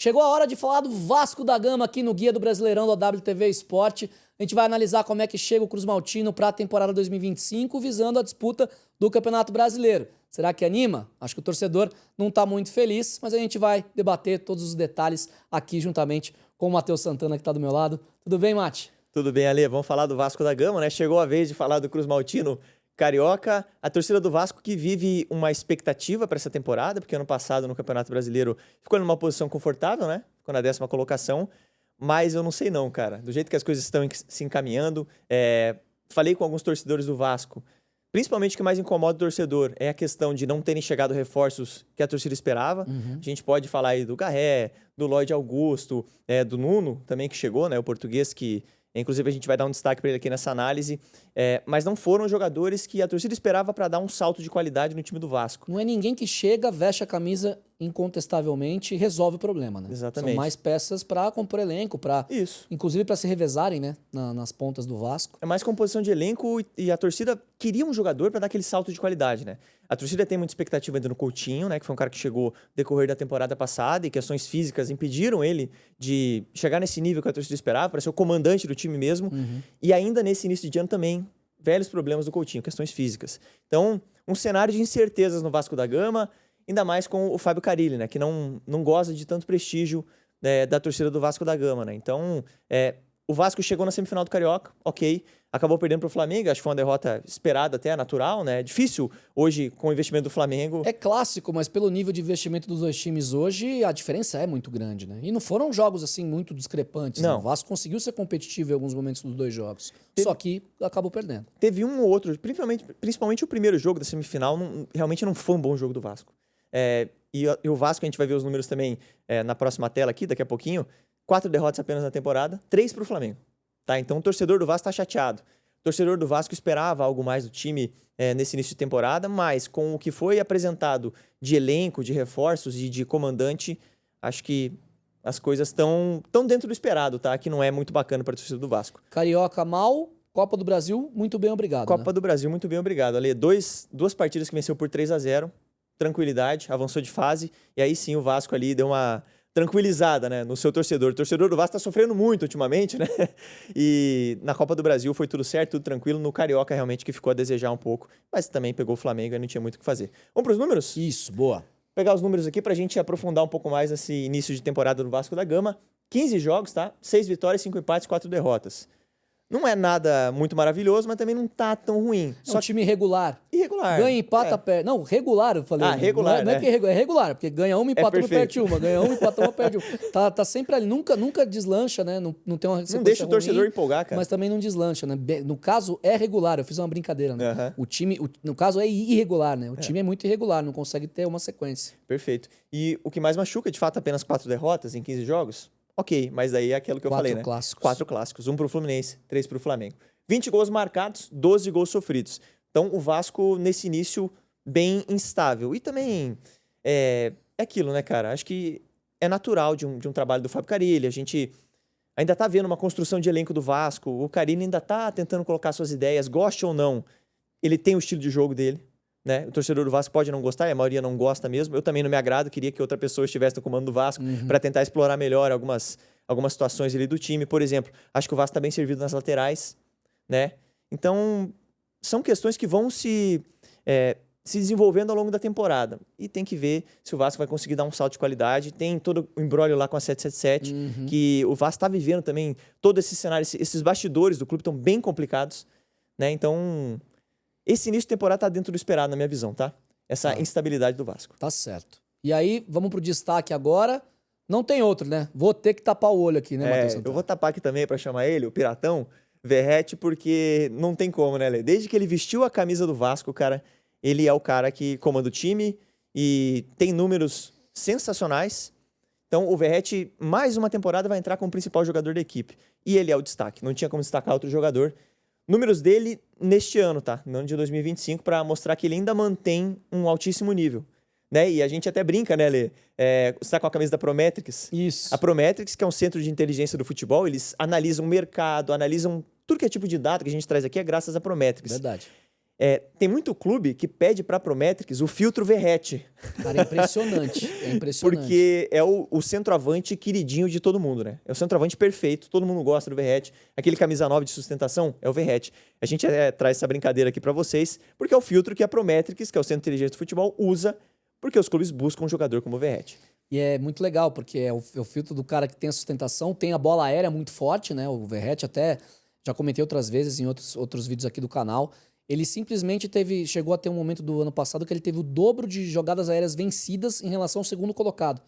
Chegou a hora de falar do Vasco da Gama aqui no Guia do Brasileirão da WTV Esporte. A gente vai analisar como é que chega o Cruz Maltino para a temporada 2025, visando a disputa do Campeonato Brasileiro. Será que anima? Acho que o torcedor não está muito feliz, mas a gente vai debater todos os detalhes aqui juntamente com o Matheus Santana, que está do meu lado. Tudo bem, Mate? Tudo bem, Ale? Vamos falar do Vasco da Gama, né? Chegou a vez de falar do Cruz Maltino carioca. A torcida do Vasco que vive uma expectativa para essa temporada, porque ano passado no Campeonato Brasileiro ficou numa posição confortável, né? Ficou na 10ª colocação. Mas eu não sei não, cara. Do jeito que as coisas estão se encaminhando, falei com alguns torcedores do Vasco. Principalmente o que mais incomoda o torcedor é a questão de não terem chegado reforços que a torcida esperava. A gente pode falar aí do Garré, do Lloyd Augusto, do Nuno também que chegou, né? O português que... Inclusive, a gente vai dar um destaque para ele aqui nessa análise. Mas não foram jogadores que a torcida esperava para dar um salto de qualidade no time do Vasco. Não é ninguém que chega, veste a camisa incontestavelmente e resolve o problema, né? Exatamente. São mais peças para compor elenco, inclusive para se revezarem, né? Nas pontas do Vasco. É mais composição de elenco e a torcida queria um jogador para dar aquele salto de qualidade, né? A torcida tem muita expectativa ainda no Coutinho, né? Que foi um cara que chegou no decorrer da temporada passada e questões físicas impediram ele de chegar nesse nível que a torcida esperava, para ser o comandante do time mesmo. E ainda nesse início de ano também, velhos problemas do Coutinho, questões físicas. Então, um cenário de incertezas no Vasco da Gama, ainda mais com o Fábio Carille, né? Que não goza de tanto prestígio, né, da torcida do Vasco da Gama, né? Então, o Vasco chegou na semifinal do Carioca, ok. Acabou perdendo para o Flamengo, acho que foi uma derrota esperada até, natural, né? É difícil hoje com o investimento do Flamengo. É clássico, mas pelo nível de investimento dos dois times hoje, a diferença é muito grande, né? E não foram jogos, assim, muito discrepantes. Não. Né? O Vasco conseguiu ser competitivo em alguns momentos dos dois jogos. Só que acabou perdendo. Teve um ou outro, principalmente o primeiro jogo da semifinal, realmente não foi um bom jogo do Vasco. E o Vasco, a gente vai ver os números também na próxima tela aqui, daqui a pouquinho. 4 derrotas apenas na temporada, 3 para o Flamengo. Tá? Então o torcedor do Vasco está chateado. O torcedor do Vasco esperava algo mais do time nesse início de temporada, mas com o que foi apresentado de elenco, de reforços e de comandante, acho que as coisas estão dentro do esperado, tá? Que não é muito bacana para a torcida do Vasco. Carioca mal, Copa do Brasil, muito bem obrigado. Copa do Brasil, muito bem obrigado. Ale, duas partidas que venceu por 3-0, tranquilidade, avançou de fase, e aí sim o Vasco ali deu uma tranquilizada, né, no seu torcedor. O torcedor do Vasco tá sofrendo muito ultimamente, né? E na Copa do Brasil foi tudo certo, tudo tranquilo. No Carioca realmente que ficou a desejar um pouco, mas também pegou o Flamengo e não tinha muito o que fazer. Vamos para os números? Isso, boa. Pegar os números aqui pra gente aprofundar um pouco mais esse início de temporada do Vasco da Gama. 15 jogos, tá? 6 vitórias, 5 empates, 4 derrotas. Não é nada muito maravilhoso, mas também não tá tão ruim. Só time irregular. Irregular. Ganha, empata, perde. Não, regular, eu falei. Regular, não é que é regular, porque ganha uma, empata uma, perde uma. Ganha uma, empata uma, perde uma. Tá sempre ali. Nunca deslancha, né? Não tem uma sequência Não deixa o torcedor ruim, empolgar, cara. mas também não deslancha, né? No caso, é regular. Eu fiz uma brincadeira, né? O time, no caso, é irregular, né? O time é muito irregular, não consegue ter uma sequência. Perfeito. E o que mais machuca, de fato, apenas 4 derrotas em 15 jogos? Ok, mas daí é aquilo que eu falei, né? 4 clássicos. 1 pro Fluminense, 3 pro Flamengo. 20 gols marcados, 12 gols sofridos. Então, o Vasco, nesse início, bem instável. E também é aquilo, né, cara? Acho que é natural de um trabalho do Fábio Carille. A gente ainda tá vendo uma construção de elenco do Vasco. O Carille ainda tá tentando colocar suas ideias, goste ou não. Ele tem o estilo de jogo dele, né? O torcedor do Vasco pode não gostar, e a maioria não gosta mesmo. Eu também não me agrado, queria que outra pessoa estivesse no comando do Vasco para tentar explorar melhor algumas situações ali do time. Por exemplo, acho que o Vasco tá bem servido nas laterais, né? Então, são questões que vão se desenvolvendo ao longo da temporada. E tem que ver se o Vasco vai conseguir dar um salto de qualidade. Tem todo o imbróglio lá com a 777, que o Vasco está vivendo também todo esse cenário, esses bastidores do clube estão bem complicados, né? Então, esse início de temporada está dentro do esperado, na minha visão, tá? Essa instabilidade do Vasco. Tá certo. E aí, vamos pro destaque agora. Não tem outro, né? Vou ter que tapar o olho aqui, né, Matheus Santana? Eu vou tapar aqui também para chamar ele, o Piratão, Verratti, porque não tem como, né, Lê? Desde que ele vestiu a camisa do Vasco, cara, ele é o cara que comanda o time e tem números sensacionais. Então, o Verratti, mais uma temporada, vai entrar como principal jogador da equipe. E ele é o destaque. Não tinha como destacar outro jogador. Números dele neste ano, tá? No ano de 2025, para mostrar que ele ainda mantém um altíssimo nível. Né? E a gente até brinca, né, Lê? Você está com a camisa da Prometrics? Isso. A Prometrics, que é um centro de inteligência do futebol, eles analisam o mercado, analisam tudo que é tipo de dado que a gente traz aqui, é graças à Prometrics. Verdade. Tem muito clube que pede para a Prometrics o filtro Verrete. Cara, é impressionante. É impressionante. Porque é o centroavante queridinho de todo mundo, né? É o centroavante perfeito, todo mundo gosta do Verrete. Aquele camisa 9 de sustentação é o Verrete. A gente traz essa brincadeira aqui para vocês, porque é o filtro que a Prometrics, que é o Centro de Inteligência do Futebol, usa, porque os clubes buscam um jogador como o Verrete. E é muito legal, porque é o filtro do cara que tem a sustentação, tem a bola aérea muito forte, né? O Verrete até, já comentei outras vezes em outros vídeos aqui do canal, ele simplesmente chegou a ter um momento do ano passado que ele teve o dobro de jogadas aéreas vencidas em relação ao segundo colocado,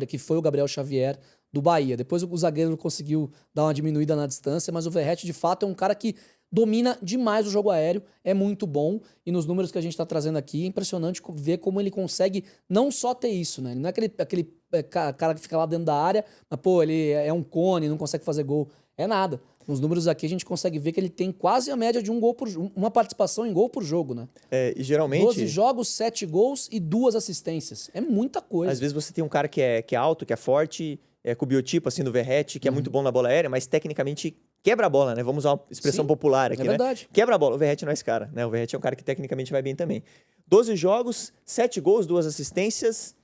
que foi o Gabriel Xavier do Bahia. Depois o zagueiro conseguiu dar uma diminuída na distância, mas o Verrete, de fato, é um cara que domina demais o jogo aéreo, é muito bom, e nos números que a gente está trazendo aqui, é impressionante ver como ele consegue não só ter isso, né? Ele não é aquele cara que fica lá dentro da área, mas, pô, ele é um cone, não consegue fazer gol. É nada. Nos números aqui a gente consegue ver que ele tem quase a média de uma participação em gol por jogo, né? E geralmente... 12 jogos, 7 gols e 2 assistências. É muita coisa. Às vezes você tem um cara que é alto, que é forte, com o biotipo assim do Verrete, que é muito bom na bola aérea, mas tecnicamente quebra a bola, né? Vamos usar uma expressão popular aqui, né? Verdade. Quebra a bola. O Verrete não é esse cara, né? O Verrete é um cara que tecnicamente vai bem também. 12 jogos, 7 gols, 2 assistências,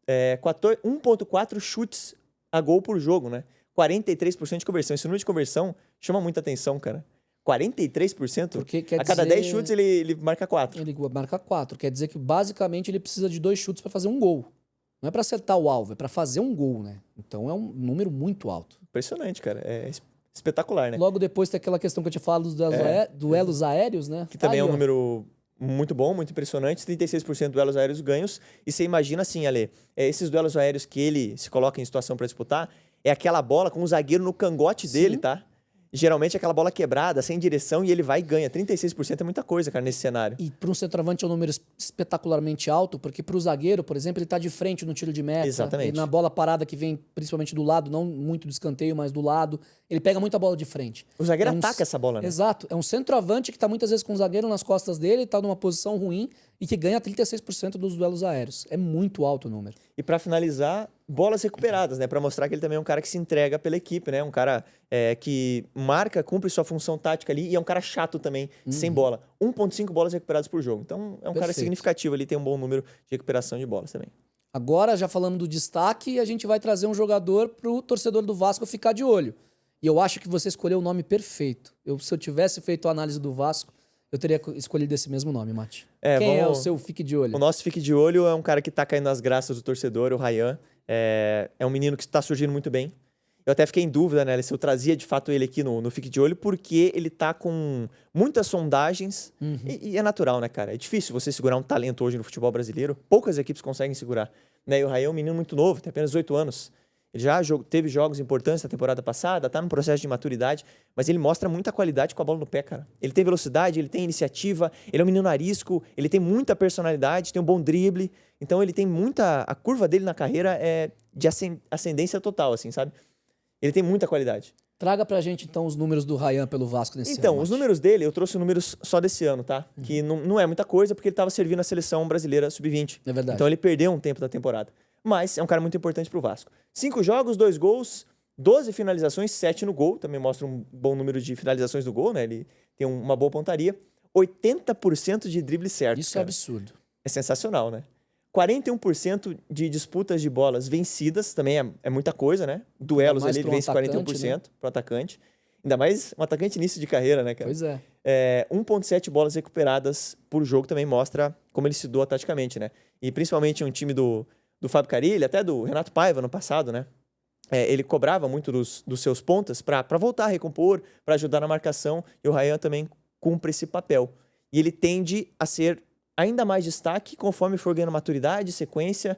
1.4 chutes a gol por jogo, né? 43% de conversão. Esse número de conversão chama muita atenção, cara. 43%? Porque quer a cada dizer... 10 chutes ele marca 4. Ele marca 4. Quer dizer que basicamente ele precisa de 2 chutes para fazer um gol. Não é para acertar o alvo, é para fazer um gol, né? Então é um número muito alto. Impressionante, cara. É espetacular, né? Logo depois tem aquela questão que eu tinha falado dos duelos aéreos, né? Que também é um número muito bom, muito impressionante. 36% de duelos aéreos ganhos. E você imagina assim, Ale, esses duelos aéreos que ele se coloca em situação para disputar, é aquela bola com o zagueiro no cangote dele, tá? Geralmente é aquela bola quebrada, sem direção, e ele vai e ganha. 36% é muita coisa, cara, nesse cenário. E para um centroavante é um número espetacularmente alto, porque para o zagueiro, por exemplo, ele está de frente no tiro de meta. Exatamente. Na bola parada que vem principalmente do lado, não muito do escanteio, mas do lado, ele pega muita bola de frente. O zagueiro ataca essa bola, né? Exato. É um centroavante que está muitas vezes com o zagueiro nas costas dele, está numa posição ruim e que ganha 36% dos duelos aéreos. É muito alto o número. E para finalizar, bolas recuperadas, né? Para mostrar que ele também é um cara que se entrega pela equipe, né? Um cara que marca, cumpre sua função tática ali e é um cara chato também, sem bola. 1.5 bolas recuperadas por jogo. Então é um cara significativo ali, tem um bom número de recuperação de bolas também. Agora, já falando do destaque, a gente vai trazer um jogador para o torcedor do Vasco ficar de olho. E eu acho que você escolheu o nome perfeito. Se eu tivesse feito a análise do Vasco, eu teria escolhido esse mesmo nome, Mati. Quem é o seu fique de olho? O nosso fique de olho é um cara que tá caindo nas graças do torcedor, o Ryan. É um menino que está surgindo muito bem. Eu até fiquei em dúvida, né, se eu trazia de fato ele aqui no Fique de Olho, porque ele tá com muitas sondagens e é natural, né, cara? É difícil você segurar um talento hoje no futebol brasileiro. Poucas equipes conseguem segurar. Né? E o Ryan é um menino muito novo, tem apenas 18 anos. Ele já teve jogos importantes na temporada passada, tá num processo de maturidade, mas ele mostra muita qualidade com a bola no pé, cara. Ele tem velocidade, ele tem iniciativa, ele é um menino arisco, ele tem muita personalidade, tem um bom drible. Então ele tem muita... A curva dele na carreira é de ascendência total, assim, sabe? Ele tem muita qualidade. Traga pra gente, então, os números do Ryan pelo Vasco nesse ano. Então, os números dele, eu trouxe números só desse ano, tá? Que não é muita coisa, porque ele estava servindo a seleção brasileira sub-20. É verdade. Então ele perdeu um tempo da temporada. Mas é um cara muito importante pro Vasco. 5 jogos, 2 gols, 12 finalizações, 7 no gol. Também mostra um bom número de finalizações no gol, né? Ele tem uma boa pontaria. 80% de drible certo. Isso é absurdo. É sensacional, né? 41% de disputas de bolas vencidas, também é muita coisa, né? Duelos ali, ele vence 41%, né? Pro atacante. Ainda mais um atacante início de carreira, né, cara? Pois é. 1.7 bolas recuperadas por jogo também mostra como ele se doa taticamente, né? E principalmente um time do Fábio Carille, até do Renato Paiva no passado, né? Ele cobrava muito dos seus pontas para voltar a recompor, para ajudar na marcação, e o Ryan também cumpre esse papel. E ele tende a ser ainda mais destaque conforme for ganhando maturidade, sequência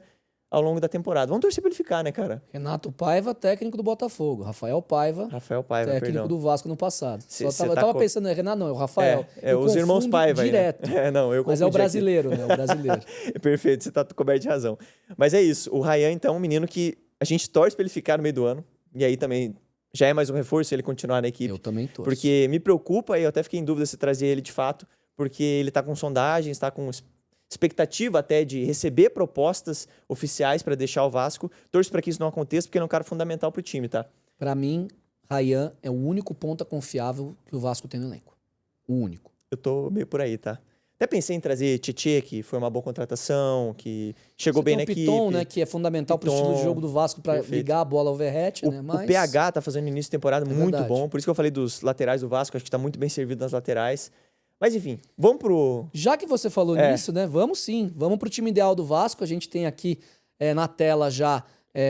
ao longo da temporada. Vamos torcer pra ele ficar, né, cara? Renato Paiva, técnico do Botafogo. Rafael Paiva, técnico do Vasco no passado. Eu tava pensando, Renato não, é o Rafael. Os irmãos Paiva. Direto. Né? Mas é o brasileiro, né? O brasileiro. Perfeito, você tá coberto de razão. Mas é isso, o Ryan, então, é um menino que a gente torce pra ele ficar no meio do ano. E aí também já é mais um reforço se ele continuar na equipe. Eu também torço. Porque me preocupa, e eu até fiquei em dúvida se trazer ele de fato, porque ele tá com sondagens, tá com expectativa até de receber propostas oficiais para deixar o Vasco. Torço para que isso não aconteça, porque ele é um cara fundamental pro time, tá? Para mim, Ryan é o único ponta confiável que o Vasco tem no elenco. O único. Eu tô meio por aí, tá? Até pensei em trazer Tietê, que foi uma boa contratação, que chegou bem na equipe. O Piton, né, que é fundamental para o estilo de jogo do Vasco para ligar a bola ao Verratti, né? O PH tá fazendo início de temporada muito bom, por isso que eu falei dos laterais do Vasco, acho que tá muito bem servido nas laterais. Mas enfim, vamos pro... Já que você falou nisso, né, vamos sim, vamos pro time ideal do Vasco. A gente tem aqui na tela já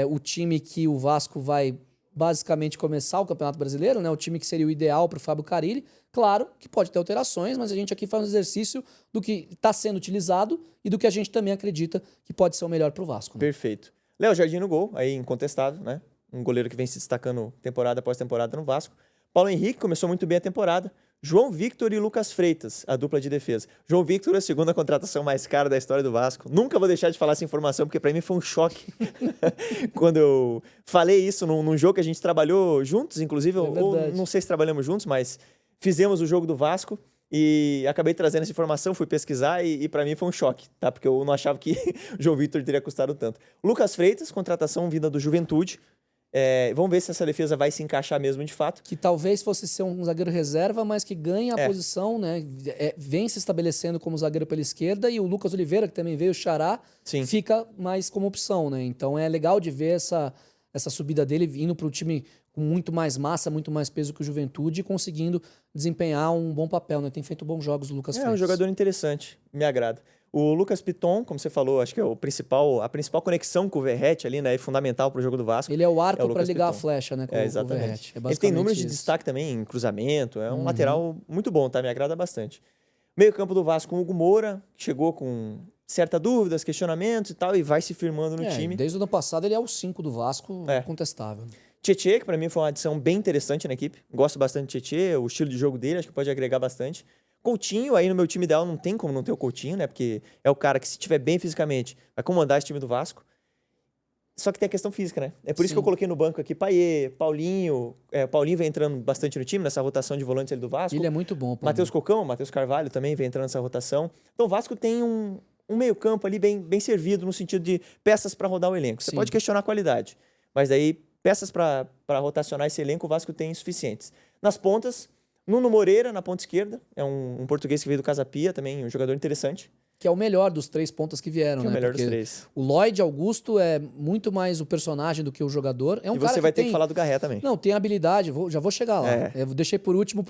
o time que o Vasco vai basicamente começar o Campeonato Brasileiro, né? O time que seria o ideal para o Fábio Carille. Claro que pode ter alterações, mas a gente aqui faz um exercício do que está sendo utilizado e do que a gente também acredita que pode ser o melhor para o Vasco. Né? Perfeito. Léo Jardim no gol, aí incontestável, né? Um goleiro que vem se destacando temporada após temporada no Vasco. Paulo Henrique começou muito bem a temporada. João Victor e Lucas Freitas, a dupla de defesa. João Victor é a segunda contratação mais cara da história do Vasco. Nunca vou deixar de falar essa informação, porque para mim foi um choque quando eu falei isso num jogo que a gente trabalhou juntos, inclusive, ou não sei se trabalhamos juntos, mas fizemos o jogo do Vasco e acabei trazendo essa informação, fui pesquisar e para mim foi um choque, tá? Porque eu não achava que o João Victor teria custado tanto. Lucas Freitas, contratação vinda do Juventude. Vamos ver se essa defesa vai se encaixar mesmo de fato. Que talvez fosse ser um zagueiro reserva, mas que ganha a posição, né? Vem se estabelecendo como zagueiro pela esquerda, e o Lucas Oliveira, que também veio o Xará, fica mais como opção, né? Então é legal de ver essa subida dele indo para o time com muito mais massa, muito mais peso que o Juventude e conseguindo desempenhar um bom papel, né? Tem feito bons jogos o Lucas Freitas. É um jogador interessante, me agrada. O Lucas Piton, como você falou, acho que é a principal conexão com o Verratti ali, né? É fundamental para o jogo do Vasco. Ele é o arco para ligar a flecha, né? Com exatamente. O Verratti. Ele tem números de destaque também em cruzamento. É um lateral muito bom, tá? Me agrada bastante. Meio campo do Vasco com o Hugo Moura, que chegou com certas dúvidas, questionamentos e tal, e vai se firmando no time. Desde o ano passado ele é o 5 do Vasco, incontestável. Tietê, que para mim foi uma adição bem interessante na equipe. Gosto bastante de Tietê, o estilo de jogo dele, acho que pode agregar bastante. Coutinho, aí no meu time ideal não tem como não ter o Coutinho, né? Porque é o cara que, se estiver bem fisicamente, vai comandar esse time do Vasco. Só que tem a questão física, né? É por isso que eu coloquei no banco aqui Payet, Paulinho. O Paulinho vem entrando bastante no time, nessa rotação de volantes ali do Vasco. Ele é muito bom, Paulinho. Matheus Cocão, Matheus Carvalho também vem entrando nessa rotação. Então o Vasco tem um meio campo ali bem servido, no sentido de peças para rodar o elenco. Você pode questionar a qualidade, mas daí peças para rotacionar esse elenco o Vasco tem suficientes. Nas pontas, Nuno Moreira, na ponta esquerda, é um português que veio do Casa Pia, também um jogador interessante. Que é o melhor dos 3 pontas que vieram, né? É o melhor dos 3. O Lloyd Augusto é muito mais o personagem do que o jogador. É um e você vai ter que falar do Garré também. Não, tem habilidade, já vou chegar lá. Eu deixei por último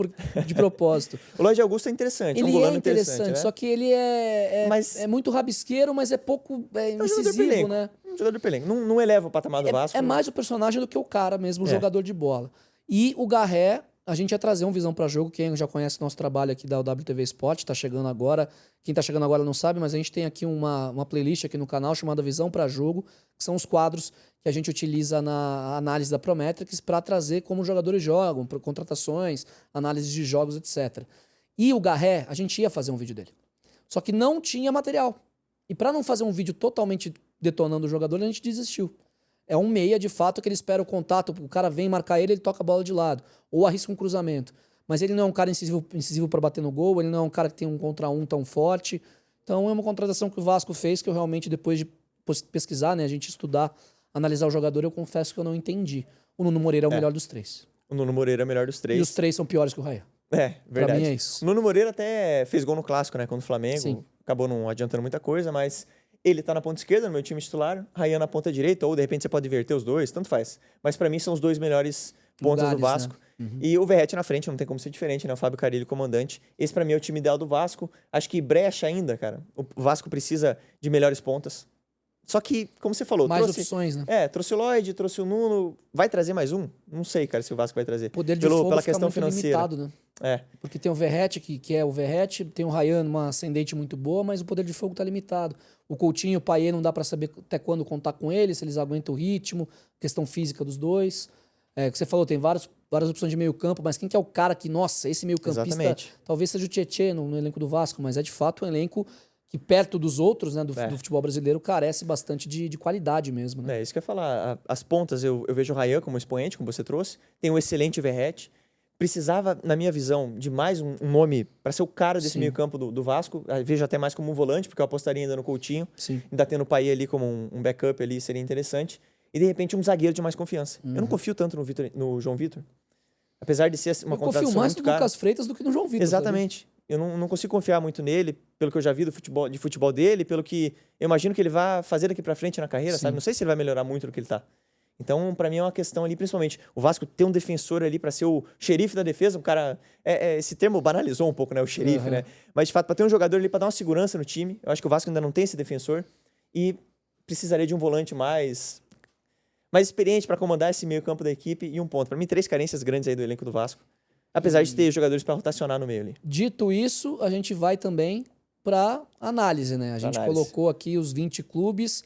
de propósito. O Lloyd Augusto é interessante, ele um golano interessante, né? Só que ele é muito rabisqueiro, mas é pouco incisivo, né? Um jogador de elenco. Não eleva o patamar do Vasco. É mais o personagem do que o cara mesmo, o jogador de bola. E o Garré, a gente ia trazer um Visão para Jogo. Quem já conhece o nosso trabalho aqui da WTV Sport, tá chegando agora. Quem tá chegando agora não sabe, mas a gente tem aqui uma playlist aqui no canal chamada Visão para Jogo, que são os quadros que a gente utiliza na análise da Prometrics para trazer como os jogadores jogam, contratações, análise de jogos, etc. E o Garré, a gente ia fazer um vídeo dele. Só que não tinha material. E para não fazer um vídeo totalmente detonando o jogador, a gente desistiu. É um meia, de fato, que ele espera o contato, o cara vem marcar ele toca a bola de lado, ou arrisca um cruzamento. Mas ele não é um cara incisivo para bater no gol, ele não é um cara que tem um contra um tão forte. Então é uma contratação que o Vasco fez, que eu realmente, depois de pesquisar, né, a gente estudar, analisar o jogador, eu confesso que eu não entendi. O Nuno Moreira é o melhor dos 3. O Nuno Moreira é o melhor dos 3. E os 3 são piores que o Raia. Verdade. Pra mim é isso. O Nuno Moreira até fez gol no Clássico, né, contra o Flamengo. Sim. Acabou não adiantando muita coisa, mas ele tá na ponta esquerda, no meu time titular, Rayan na ponta direita, ou de repente você pode inverter os dois, tanto faz. Mas para mim são os 2 melhores pontas do Vasco. Né? E o Verratti na frente, não tem como ser diferente, né? O Fábio Carille, comandante. Esse para mim é o time ideal do Vasco. Acho que brecha ainda, cara. O Vasco precisa de melhores pontas. Só que, como você falou... Mais opções, né? Trouxe o Lloyd, trouxe o Nuno. Vai trazer mais um? Não sei, cara, se o Vasco vai trazer. Poder de fogo pela fica questão muito financeira. limitado, né? Porque tem o Verratti, que é o Verratti, tem o Rayan, uma ascendente muito boa, mas o poder de fogo tá limitado. O Coutinho, o Payet, não dá para saber até quando contar com eles, se eles aguentam o ritmo, questão física dos dois. Que você falou, tem várias opções de meio campo, mas quem que é o cara que, nossa, esse meio campista, talvez seja o Tietê no elenco do Vasco, mas é de fato um elenco que perto dos outros, né, do futebol brasileiro, carece bastante de qualidade mesmo. Né? Isso que eu ia falar. As pontas, eu vejo o Rayan como expoente, como você trouxe. Tem um excelente Verratti. Precisava, na minha visão, de mais um nome para ser o cara desse meio campo do Vasco. Eu vejo até mais como um volante, porque eu apostaria ainda no Coutinho. Ainda tendo o Payet ali como um backup ali, seria interessante. E, de repente, um zagueiro de mais confiança. Eu não confio tanto no João Vitor. Apesar de ser uma contratação muito cara. Eu confio mais no Lucas Freitas do que no João Vitor. Exatamente. eu não consigo confiar muito nele, pelo que eu já vi de futebol dele, pelo que eu imagino que ele vai fazer daqui para frente na carreira, sabe? Não sei se ele vai melhorar muito no que ele tá. Então, para mim, é uma questão ali, principalmente, o Vasco ter um defensor ali para ser o xerife da defesa, um cara... esse termo banalizou um pouco, né? O xerife, né? Mas, de fato, para ter um jogador ali para dar uma segurança no time, eu acho que o Vasco ainda não tem esse defensor e precisaria de um volante mais experiente para comandar esse meio campo da equipe e um ponto. Para mim, 3 carências grandes aí do elenco do Vasco, apesar de ter jogadores para rotacionar no meio ali. Dito isso, a gente vai também para análise, né? A gente colocou aqui os 20 clubes...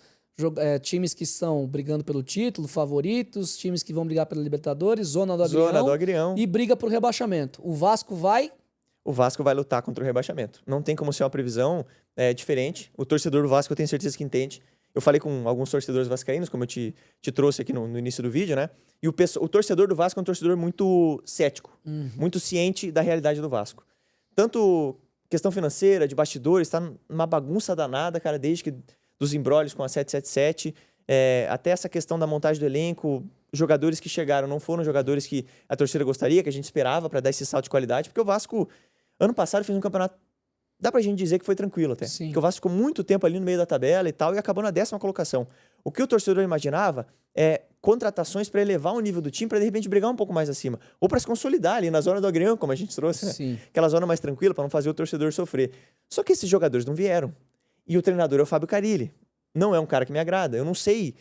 times que estão brigando pelo título, favoritos, times que vão brigar pela Libertadores, Zona do Agrião e briga por rebaixamento. O Vasco vai? O Vasco vai lutar contra o rebaixamento. Não tem como ser uma previsão diferente. O torcedor do Vasco eu tenho certeza que entende. Eu falei com alguns torcedores vascaínos, como eu te trouxe aqui no início do vídeo, né? E o torcedor do Vasco é um torcedor muito cético, muito ciente da realidade do Vasco. Tanto questão financeira, de bastidores, tá numa bagunça danada, cara, desde que... dos embrólios com a 777, até essa questão da montagem do elenco, jogadores que chegaram não foram jogadores que a torcida gostaria, que a gente esperava para dar esse salto de qualidade, porque o Vasco, ano passado, fez um campeonato, dá pra gente dizer que foi tranquilo até. Sim. Porque o Vasco ficou muito tempo ali no meio da tabela e tal, e acabou na 10ª colocação. O que o torcedor imaginava é contratações para elevar o nível do time, para de repente brigar um pouco mais acima, ou para se consolidar ali na zona do Agrião, como a gente trouxe, né? Sim. Aquela zona mais tranquila, para não fazer o torcedor sofrer. Só que esses jogadores não vieram. E o treinador é o Fábio Carille. Não é um cara que me agrada. Eu não sei,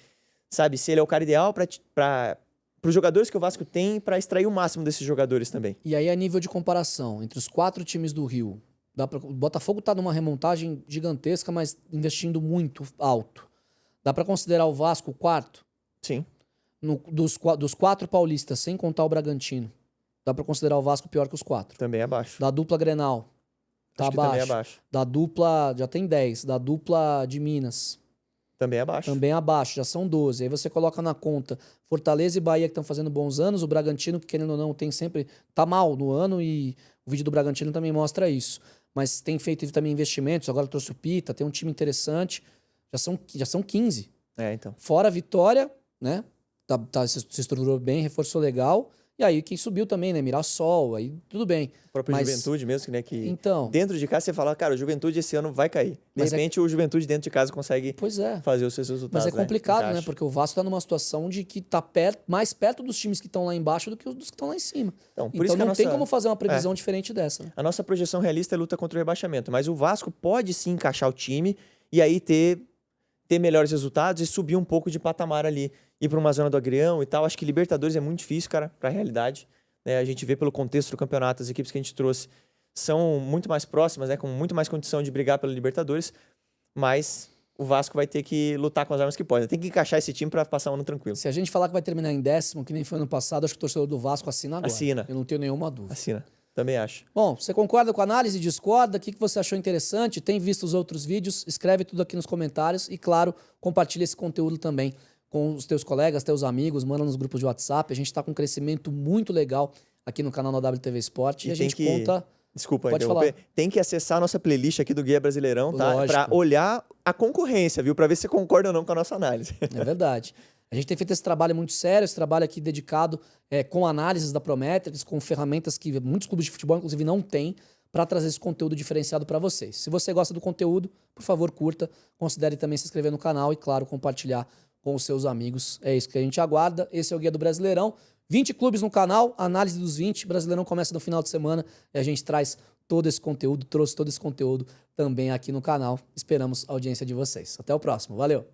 sabe, se ele é o cara ideal para os jogadores que o Vasco tem, para extrair o máximo desses jogadores também. E aí, a nível de comparação, entre os 4 times do Rio, o Botafogo tá numa remontagem gigantesca, mas investindo muito alto. Dá para considerar o Vasco o 4º? Sim. Dos 4 paulistas, sem contar o Bragantino, dá para considerar o Vasco pior que os 4? Também é abaixo. Da dupla Grenal, tá abaixo. Também é abaixo. Da dupla, já tem 10. Da dupla de Minas, também é abaixo. Também abaixo, já são 12. Aí você coloca na conta Fortaleza e Bahia que estão fazendo bons anos, o Bragantino, que querendo ou não, tem sempre... tá mal no ano e o vídeo do Bragantino também mostra isso. Mas tem feito também investimentos, agora trouxe o Pita, tem um time interessante. Já são 15. Então. Fora a Vitória, né? Se estruturou bem, reforçou legal. E aí quem subiu também, né? Mirassol, aí tudo bem. A própria Juventude mesmo, né? Que então, dentro de casa você fala, cara, o Juventude esse ano vai cair. De repente o Juventude dentro de casa consegue fazer os seus resultados. Mas é complicado, né? Porque o Vasco tá numa situação de que tá mais perto dos times que estão lá embaixo do que dos que estão lá em cima. Então não tem como fazer uma previsão diferente dessa. Né? A nossa projeção realista é luta contra o rebaixamento. Mas o Vasco pode sim encaixar o time e aí ter melhores resultados e subir um pouco de patamar ali. Ir para uma zona do Agrião e tal. Acho que Libertadores é muito difícil, cara, para a realidade. A gente vê pelo contexto do campeonato, as equipes que a gente trouxe são muito mais próximas, né, com muito mais condição de brigar pela Libertadores, mas o Vasco vai ter que lutar com as armas que pode. Tem que encaixar esse time para passar um ano tranquilo. Se a gente falar que vai terminar em 10º, que nem foi ano passado, acho que o torcedor do Vasco assina agora. Assina. Eu não tenho nenhuma dúvida. Assina. Também acho. Bom, você concorda com a análise? Discorda? O que você achou interessante? Tem visto os outros vídeos? Escreve tudo aqui nos comentários e, claro, compartilha esse conteúdo também com os teus colegas, teus amigos, manda nos grupos de WhatsApp. A gente está com um crescimento muito legal aqui no canal da WTV Sport e a gente conta... Desculpa, pode falar. Tem que acessar a nossa playlist aqui do Guia Brasileirão, tá? Para olhar a concorrência, viu? Para ver se você concorda ou não com a nossa análise. É verdade. A gente tem feito esse trabalho muito sério, esse trabalho aqui dedicado com análises da Prometrics, com ferramentas que muitos clubes de futebol, inclusive, não têm, para trazer esse conteúdo diferenciado para vocês. Se você gosta do conteúdo, por favor, curta, considere também se inscrever no canal e, claro, compartilhar com os seus amigos. É isso que a gente aguarda. Esse é o Guia do Brasileirão. 20 clubes no canal, análise dos 20. Brasileirão começa no final de semana e a gente traz todo esse conteúdo, trouxe todo esse conteúdo também aqui no canal. Esperamos a audiência de vocês. Até o próximo. Valeu!